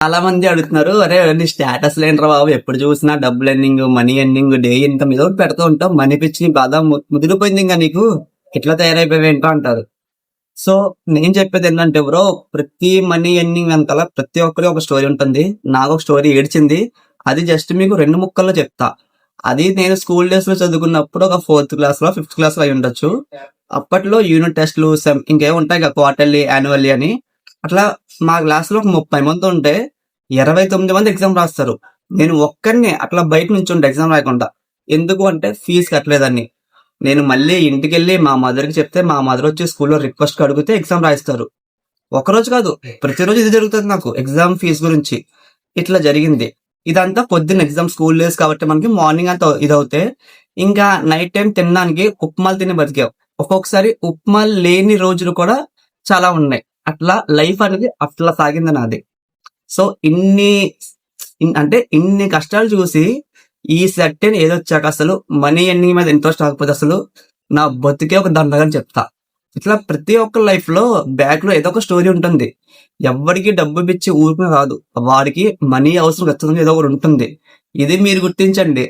చాలా మంది అడుగుతున్నారు, అరే నీ స్టేటస్ లేంట్రా బాబు, ఎప్పుడు చూసినా డబ్బులు ending, money ending, day income ఏదో ఒకటి పెడుతూ ఉంటావు, మనీ పిచ్చి బాధ ముదిరిపోయింది ఇంకా నీకు, ఇట్లా తయారైపోయావు ఏంటో అంటారు. సో నేను చెప్పేది ఏంటంటే బ్రో, ప్రతి మనీ ఎండింగ్ వెనకాల ప్రతి ఒక్కరి ఒక స్టోరీ ఉంటుంది. నాకు ఒక స్టోరీ ఏడ్చింది, అది జస్ట్ మీకు 2 ముక్కల్లో చెప్తా. అది నేను స్కూల్ డేస్ లో చదువుకున్నప్పుడు ఒక 4th క్లాస్ లో 5th క్లాస్ లో అయి ఉండొచ్చు. అప్పట్లో యూనిట్ టెస్ట్లు సెమ్ ఇంకేం ఉంటాయి కదా, క్వార్టర్లీ యాన్యువల్లీ అని. అట్లా మా క్లాస్ లో ఒక 30 మంది ఉంటే 29 మంది ఎగ్జామ్ రాస్తారు. నేను ఒక్కడిని అట్లా బయట నుంచి ఉంటే ఎగ్జామ్ రాయకుండా. ఎందుకు అంటే ఫీజు కట్టలేదని. నేను మళ్ళీ ఇంటికి వెళ్ళి మా మదర్ కి చెప్తే మా మదర్ వచ్చి స్కూల్లో రిక్వెస్ట్ అడిగితే ఎగ్జామ్ రాయిస్తారు. ఒకరోజు కాదు, ప్రతిరోజు ఇది జరుగుతుంది నాకు ఎగ్జామ్ ఫీజు గురించి. ఇట్లా జరిగింది. ఇదంతా పొద్దున్న ఎగ్జామ్ స్కూల్ డేస్ కాబట్టి మనకి మార్నింగ్ అంతా ఇదవుతే, ఇంకా నైట్ టైం తినడానికి ఉప్మాలు తిని బతికావు. ఒక్కొక్కసారి ఉప్మాలు లేని రోజులు కూడా చాలా ఉన్నాయి. అట్లా లైఫ్ అనేది అట్లా సాగింది నాది. సో అంటే ఇన్ని కష్టాలు చూసి ఈ సర్టెన్ ఏదొచ్చాక అసలు మనీ ఎర్నింగ్ మీద ఇంట్రెస్ట్ రాకపోతే అసలు నా బతికే ఒక దండగని చెప్తా. ఇట్లా ప్రతి ఒక్క లైఫ్ లో బ్యాక్ లో ఏదో ఒక స్టోరీ ఉంటుంది. ఎవరికి డబ్బు పిచ్చి ఊరికే రాదు, వాడికి మనీ అవసరం ఖచ్చితంగా ఏదో ఒకటి ఉంటుంది. ఇది మీరు గుర్తించండి.